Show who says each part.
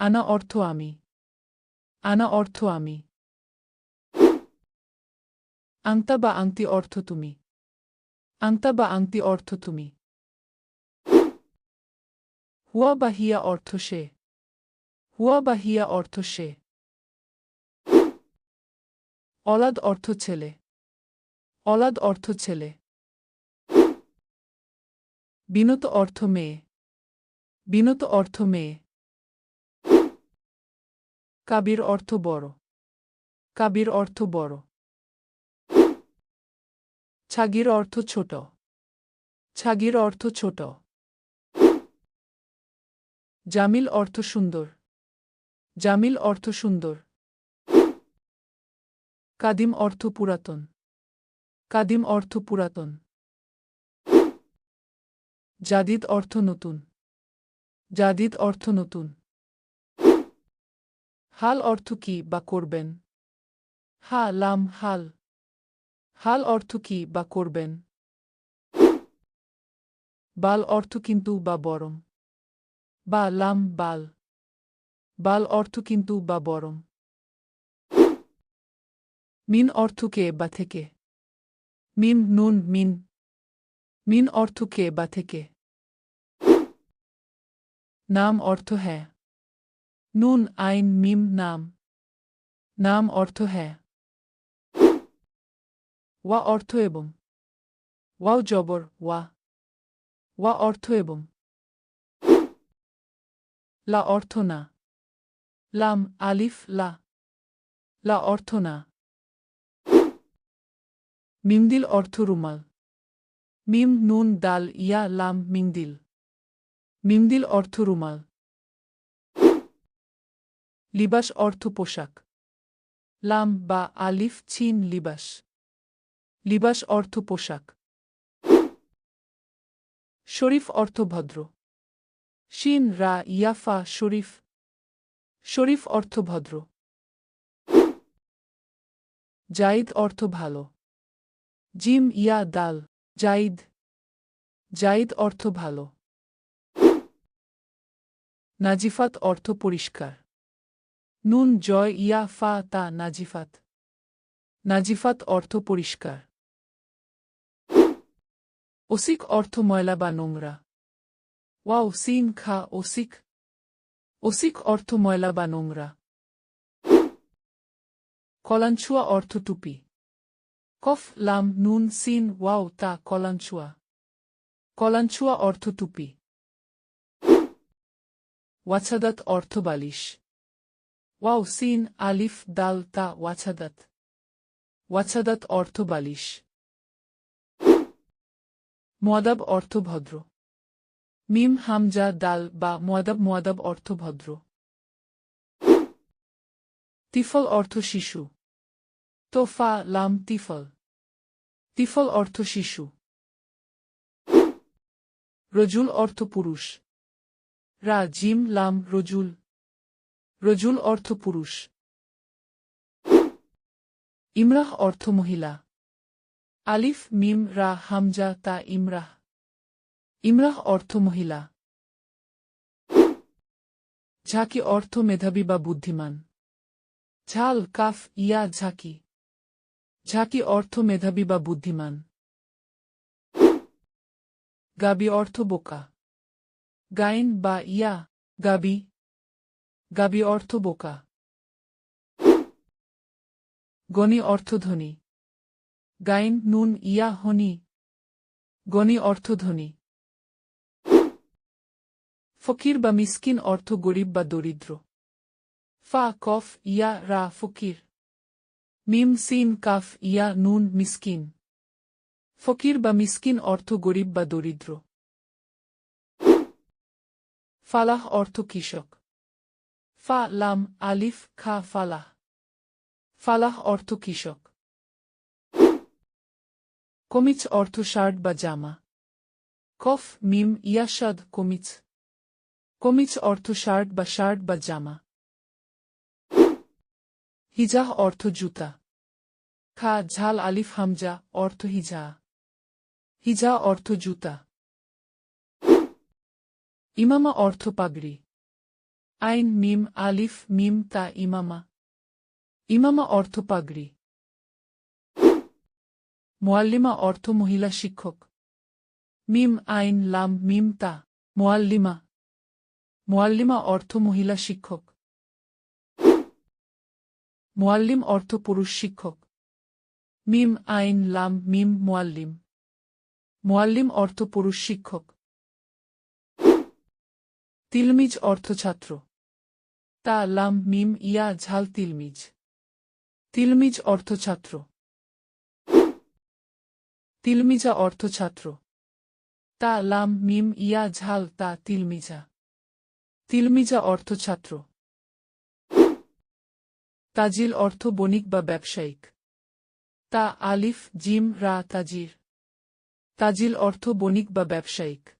Speaker 1: আনা অর্থ আমি। আনা অর্থ আমি। আংতা বা আংটি অর্থ তুমি। আংতা বা আংটি অর্থ তুমি। হুয়া বা হিয়া অর্থ সে। হুয়া বা হিয়া অর্থ সে। অলাদ অর্থ ছেলে। অলাদ অর্থ ছেলে। বিনত অর্থ মেয়ে। বিনত অর্থ মেয়ে। কাবির অর্থ বড়। কাবির অর্থ বড়। ছাগির অর্থ ছোট। ছাগির অর্থ ছোট। জামিল অর্থ সুন্দর। জামিল অর্থ সুন্দর। কাদিম অর্থ পুরাতন। কাদিম অর্থ পুরাতন। জাদিদ অর্থ নতুন। জাদিদ অর্থ নতুন। হাল অর্থ কি বা করবেন। হা লাম হাল। হাল অর্থ কি বা করবেন। বাল অর্থ কিন্তু বা বরং। বা লাম বাল। বাল অর্থ কিন্তু বা বরং। মিন অর্থ কে বা থেকে। মিম নুন মিন। মিন অর্থ কে বা থেকে। নাম অর্থ হ্যাঁ। নুন আইন মিম নাম। নাম অর্থ হ্যাঁ। ওয়া অর্থ এবং। ওয়াও জবর ওয়া। ওয়া অর্থ এবং। লা অর্থ না। লাম আলিফ লা। লা অর্থ না। মিমদিল অর্থ রুমাল। মিম নুন দাল ইয়া লাম মিমদিল। মিমদিল অর্থ রুমাল। লিবাস অর্থ পোশাক। লাম বা আলিফ ছিন লিবাস। লিবাস অর্থ পোশাক। শরীফ অর্থ ভদ্র। শিন রা ইয়াফা শরীফ। শরীফ অর্থ ভদ্র। জাইদ অর্থ ভালো। জিম ইয়া দাল জাইদ। জাইদ অর্থ ভালো। নাজিফাত অর্থ পরিষ্কার। নুন জয় ইয়া ফা তা নাজিফাত। নাজিফাত অর্থ পরিষ্কার। ওসিক অর্থ ময়লা বা নোংরা। ওয়াও সিন খা ওসিক। ওসিক অর্থ ময়লা বা নোংরা। কলাঞ্চুয়া অর্থ টুপি। কফ লাম নুন সিন ওয়াও তা কলাঞ্চুয়া। কলাঞ্চুয়া অর্থ টুপি। ওয়াছাদাত অর্থ বালিশ। ওয়াও সিন আলিফ দাল তা ওয়াছাদাত। ওয়াছাদাত অর্থ বালিশ। মুয়াদাব অর্থ ভদ্র। মিম হামজা দাল বা মুয়াদাব অর্থ ভদ্র। তিফল অর্থ শিশু। তোফা লাম তিফল। তিফল অর্থ শিশু। রজুল অর্থ পুরুষ। রা জিম লাম রজুল। রজুল অর্থ পুরুষ। ইমরাহ অর্থ মহিলা। আলিফ মিম রা হামজা তা ইমরাহ। ইমরাহ অর্থ মহিলা। ঝাঁকি অর্থ মেধাবী বা বুদ্ধিমান। ঝাল কাফ ইয়া ঝাঁকি। ঝাঁকি অর্থ মেধাবী বা বুদ্ধিমান। গাবি অর্থ বোকা। গাইন বা ইয়া গাবি। গাবি অর্থ বোকা। গনি অর্থ ধনী। গাইন নুন ইয়া হনি। গনি অর্থ ধনী। ফকির বা মিসকিন অর্থ গরিব বা দরিদ্র। ফা কফ ইয়া রা ফকির। মিম সিন কাফ ইয়া নুন মিসকিন। ফকির বা মিসকিন অর্থ গরিব বা দরিদ্র। ফালাহ অর্থ কৃষক। ফা লাম আলিফ খা ফালাহ। ফালাহ অর্থ কৃষক। কমিজ অর্থ শার্ট বা জামা। কফ মিম ইয়াশাদ কমিজ। কমিজ অর্থ শার্ট বা জামা। হিজাহ অর্থ জুতা। খা ঝাল আলিফ হামজা অর্থ হিজা। হিজা অর্থ জুতা। ইমামা অর্থ পাগড়ি। আইন মিম আলিফ মিম তা ইমামা। ইমামা অর্থ পাগড়ি। মুআল্লিমা অর্থ মহিলা শিক্ষক। মিম আইন লাম মিম তা মুআল্লিমা। মুআল্লিমা অর্থ মহিলা শিক্ষক। মুআল্লিম অর্থ পুরুষ শিক্ষক। মিম আইন লাম মিম মুআল্লিম। মুআল্লিম অর্থ পুরুষ শিক্ষক। তিলমিজ অর্থ ছাত্র। তা লাম মিম ইয়া ঝাল তিলমিজ। তিলমিজ অর্থ ছাত্র। তিলমিজা অর্থ ছাত্র। তা লাম মিম ইয়া ঝাল তা তিলমিজা। তিলমিজা অর্থ ছাত্র। তাজিল অর্থ বণিক বা ব্যবসায়িক। তা আলিফ জিম রা তাজির। তাজিল অর্থ বণিক বা ব্যবসায়িক।